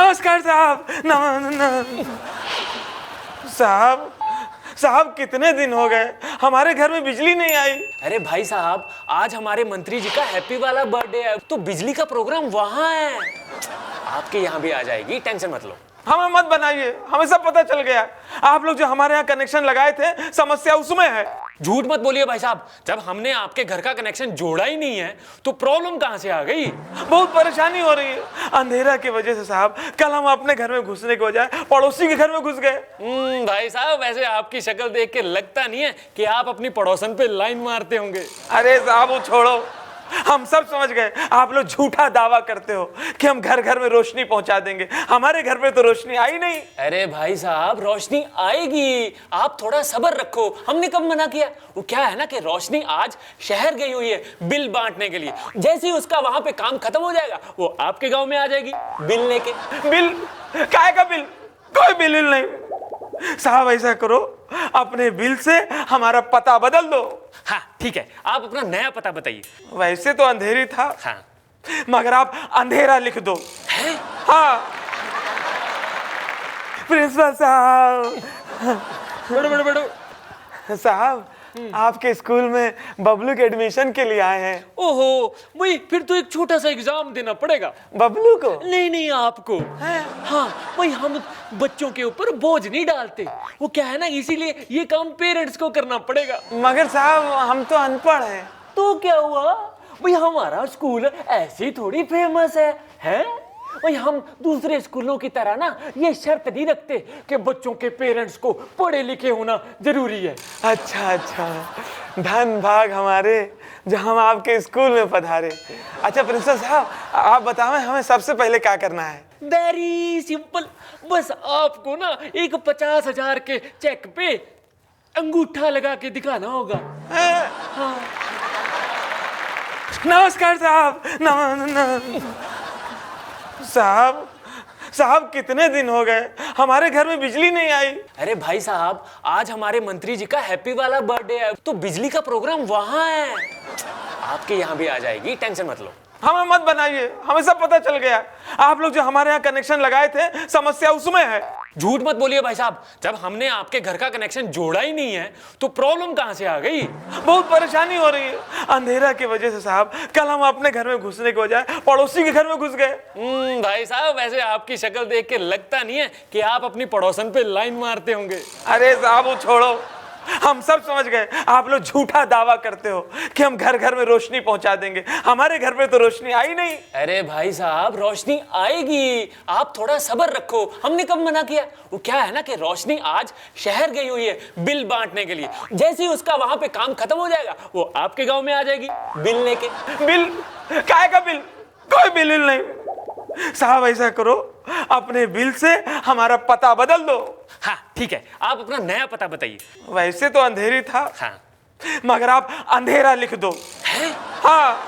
नमस्कार साहब। साहब साहब कितने दिन हो गए हमारे घर में बिजली नहीं आई। अरे भाई साहब, आज हमारे मंत्री जी का हैप्पी वाला बर्थडे है, तो बिजली का प्रोग्राम वहाँ है। आपके यहाँ भी आ जाएगी, टेंशन मत लो। हमें मत बनाइए, हमें सब पता चल गया। आप लोग जो हमारे यहाँ कनेक्शन लगाए थे, समस्या उसमें है। झूठ मत बोलिए भाई साहब, जब हमने आपके घर का कनेक्शन जोड़ा ही नहीं है तो प्रॉब्लम कहाँ से आ गई? बहुत परेशानी हो रही है अंधेरा की वजह से। साहब कल हम अपने घर में घुसने के बजाय पड़ोसी के घर में घुस गए। भाई साहब, वैसे आपकी शक्ल देख के लगता नहीं है कि आप अपनी पड़ोसन पे लाइन मारते होंगे। अरे साहब वो छोड़ो, हम सब समझ गए। आप लोग झूठा दावा करते हो कि हम घर घर में रोशनी पहुंचा देंगे। हमारे घर में तो रोशनी आई नहीं। अरे भाई साहब, रोशनी आएगी, आप थोड़ा सब्र रखो। हमने कब मना किया? वो क्या है ना कि रोशनी आज शहर गई हुई है बिल बांटने के लिए। जैसे ही उसका वहां पे काम खत्म हो जाएगा, वो आपके गांव में आ जाएगी बिल लेके। बिल? काय का बिल? कोई बिल नहीं। साहब ऐसा करो, अपने बिल से हमारा पता बदल दो। हाँ ठीक है, आप अपना नया पता बताइए। वैसे तो अंधेरी था, हाँ, मगर आप अंधेरा लिख दो। है? हाँ प्रिंसिपल साहब। बड़ो साहब आपके स्कूल में बबलू के एडमिशन के लिए आए हैं। ओहो, वही फिर तो एक छोटा सा एग्जाम देना पड़ेगा। बबलू को? नहीं आपको। हाँ, वही हम बच्चों के ऊपर बोझ नहीं डालते। वो क्या है ना, इसीलिए ये काम पेरेंट्स को करना पड़ेगा। मगर साहब हम तो अनपढ़ हैं। तो क्या हुआ भाई, हमारा स्कूल ऐसे थोड़ी फेमस है? भाई हम दूसरे स्कूलों की तरह ना ये शर्त नहीं रखते कि बच्चों के पेरेंट्स को पढ़े लिखे होना जरूरी है। अच्छा, धन भाग हमारे जो हम आपके स्कूल में पधारे। अच्छा प्रिंसिपल साहब, आप बताएं हमें सबसे पहले क्या करना है? वेरी सिंपल, बस आपको ना एक 50,000 के चेक पे अंगूठा लगा के दिखाना होगा। हाँ। नमस्कार साहब। साहब कितने दिन हो गए हमारे घर में बिजली नहीं आई। अरे भाई साहब, आज हमारे मंत्री जी का हैप्पी वाला बर्थडे है, तो बिजली का प्रोग्राम वहाँ है। आपके यहाँ भी आ जाएगी, टेंशन मत लो। हमें मत बनाइए, हमें सब पता चल गया। आप लोग जो हमारे यहाँ कनेक्शन लगाए थे, समस्या उसमें है। झूठ मत बोलिए भाई साहब, जब हमने आपके घर का कनेक्शन जोड़ा ही नहीं है तो प्रॉब्लम कहाँ से आ गई? बहुत परेशानी हो रही है अंधेरा की वजह से। साहब कल हम अपने घर में घुसने के बजाय पड़ोसी के घर में घुस गए। भाई साहब, वैसे आपकी शक्ल देख के लगता नहीं है कि आप अपनी पड़ोसन पे लाइन मारते होंगे। अरे साहब वो छोड़ो, हम सब समझ गए। आप लोग झूठा दावा करते हो कि हम घर घर में रोशनी पहुंचा देंगे। हमारे घर में तो रोशनी आई नहीं। अरे भाई साहब, रोशनी आएगी, आप थोड़ा सब्र रखो। हमने कब मना किया? वो क्या है ना कि रोशनी आज शहर गई हुई है बिल बांटने के लिए। जैसे ही उसका वहां पे काम खत्म हो जाएगा, वो आपके गांव में आ जाएगी बिल लेके। बिल? काय का बिल? कोई बिल नहीं। साहब ऐसा करो, अपने बिल से हमारा पता बदल दो। हाँ ठीक है, आप अपना नया पता बताइए। वैसे तो अंधेरी था, हाँ, मगर आप अंधेरा लिख दो। है? हाँ।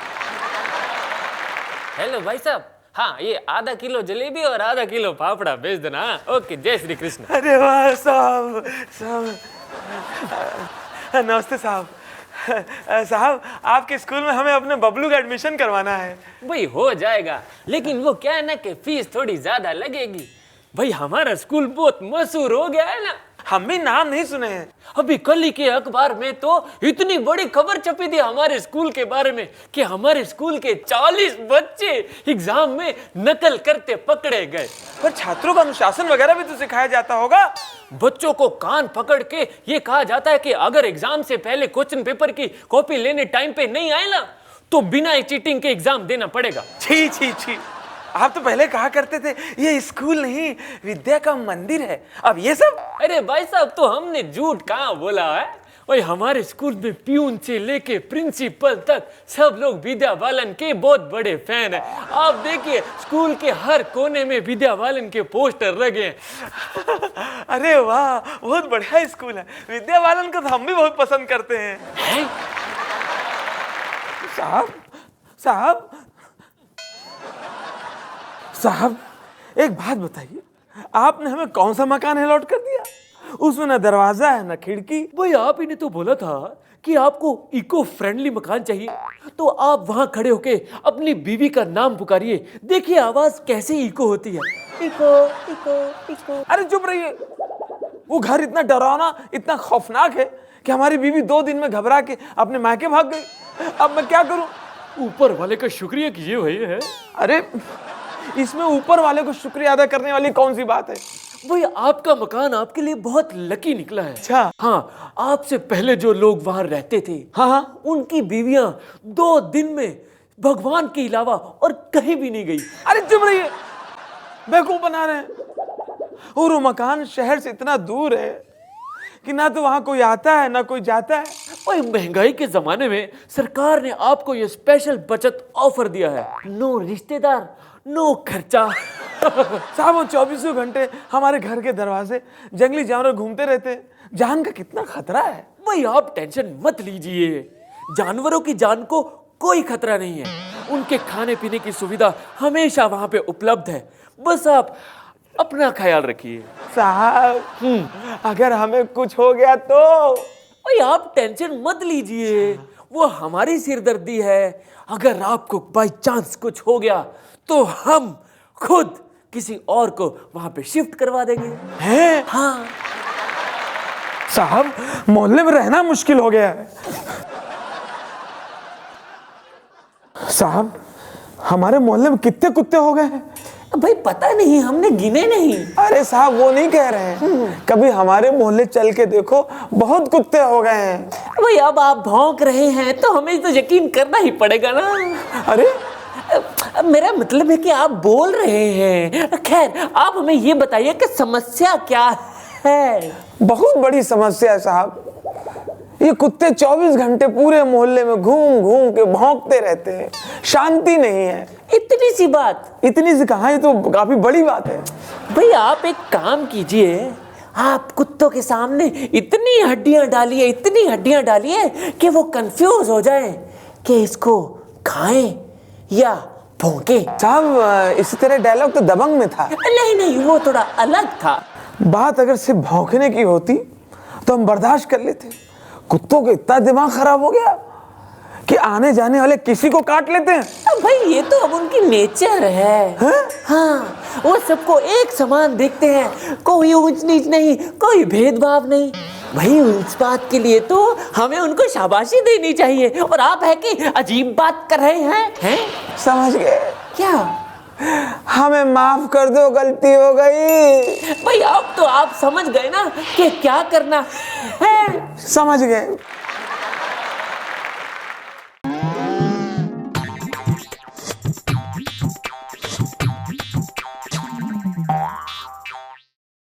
हेलो भाई साहब, हाँ ये आधा किलो जलेबी और आधा किलो फाफड़ा भेज देना। ओके, जय श्री कृष्ण। अरे वाह साहब। नमस्ते साहब। साहब आपके स्कूल में हमें अपने बबलू का एडमिशन करवाना है। भाई हो जाएगा, लेकिन वो क्या है ना कि फीस थोड़ी ज्यादा लगेगी। भाई हमारा स्कूल बहुत मशहूर हो गया है ना। हम भी नाम नहीं सुने हैं। अभी कल ही के अखबार में तो इतनी बड़ी खबर छपी थी हमारे स्कूल के बारे में कि हमारे स्कूल के 40 बच्चे एग्जाम में नकल करते पकड़े गए। पर छात्रों को अनुशासन वगैरह भी तो सिखाया जाता होगा। बच्चों को कान पकड़ के ये कहा जाता है कि अगर एग्जाम से पहले क्वेश्चन पेपर की कॉपी लेने टाइम पे नहीं आए ना, तो बिना चीटिंग के एग्जाम देना पड़ेगा। छी। आप तो पहले कहा करते थे ये स्कूल नहीं विद्या का मंदिर है, अब ये सब। अरे भाई साहब, तो हमने झूठ कहाँ बोला है? और हमारे स्कूल में प्यून से लेके प्रिंसिपल तक सब लोग विद्या बालन के बहुत बड़े फैन हैं। आप देखिए स्कूल के हर कोने में विद्या बालन के पोस्टर लगे हैं। अरे वाह, बहुत बढ़िया स्कूल है। विद्या बालन को तो हम भी बहुत पसंद करते हैं। साहब एक बात बताइए, आपने हमें कौन सा मकान अलॉट कर दिया? उसमें न दरवाजा है न खिड़की। भाई आप ही ने तो बोला था कि आपको इको फ्रेंडली मकान चाहिए तो आप वहां खड़े होके अपनी बीवी का नाम पुकारिए। देखिए आवाज कैसे इको होती है। Echo echo echo. अरे चुप रहिए। वो घर इतना डरावना, इतना खौफनाक है कि हमारी बीवी 2 दिन में घबरा के अपने मायके भाग गई। अब मैं क्या करूं? ऊपर वाले का शुक्रिया कीजिए भाई है। अरे इसमें ऊपर वाले को शुक्रिया अदा करने वाली कौन सी बात है? भाई आपका मकान आपके लिए बहुत लकी निकला है। अच्छा। हाँ, आपसे पहले जो लोग वहां रहते थे, हाँ, उनकी बीवियां 2 दिन में भगवान के अलावा और कहीं भी नहीं गई। अरे चुप रहिए, बेवकूफ बना रहे हैं। और वो मकान शहर से इतना दूर है कि ना तो वहां कोई आता है ना कोई जाता है। भाई महंगाई के जमाने में सरकार ने आपको ये स्पेशल बचत ऑफर दिया है। नो रिश्तेदार, नो खर्चा। साहब वो 24 घंटे हमारे घर के दरवाजे जंगली जानवर घूमते रहते हैं। जान का कितना खतरा है। भाई आप टेंशन मत लीजिए, जानवरों की जान को कोई खतरा नहीं है। उनके खाने पीने की सुविधा हमेशा वहां पे उपलब्ध है। बस आप अपना ख्याल रखिए। साहब अगर हमें कुछ हो गया तो? भाई आप टेंशन मत लीजिए, वो हमारी सिरदर्दी है। अगर आपको बाई चांस कुछ हो गया तो हम खुद किसी और को वहां पे शिफ्ट करवा देंगे। हैं? हाँ साहब मोहल्ले में रहना मुश्किल हो गया है। साहब हमारे मोहल्ले में कितने कुत्ते हो गए हैं? भाई पता नहीं, हमने गिने नहीं। अरे साहब वो नहीं कह रहे हैं, कभी हमारे मोहल्ले चल के देखो, बहुत कुत्ते हो गए हैं। भाई अब आप भौंक रहे हैं तो हमें तो यकीन करना ही पड़ेगा ना। अरे मेरा मतलब है कि आप बोल रहे हैं। खैर आप हमें ये बताइए कि समस्या क्या है? बहुत बड़ी समस्या है साहब। ये कुत्ते 24 घंटे पूरे मोहल्ले में घूम घूम के भौंकते रहते हैं, शांति नहीं है। इतनी सी बात? इतनी सी कहाँ, ये तो काफी बड़ी बात है। भाई आप एक काम कीजिए, आप कुत्तों के सामने इतनी हड्डियां डालिए, इतनी हड्डियां डालिए कि वो कंफ्यूज हो जाएं कि इसको खाएं या भौंके। साहब इसी तरह डायलॉग तो दबंग में था। नहीं नहीं, वो थोड़ा अलग था। बात अगर सिर्फ भौंकने की होती तो हम बर्दाश्त कर लेते। कुत्तों का इतना दिमाग खराब हो गया कि आने जाने वाले किसी को काट लेते हैं। भाई ये तो अब उनकी नेचर है। हाँ, वो सबको एक समान देखते हैं, कोई ऊंच नीच नहीं, कोई भेदभाव नहीं। भाई इस बात के लिए तो हमें उनको शाबाशी देनी चाहिए। और आप है कि अजीब बात कर रहे हैं? समझ गए? क्या? हमें माफ कर दो, गलती हो गई। भाई अब तो आप समझ गए ना कि क्या करना है। समझ गए।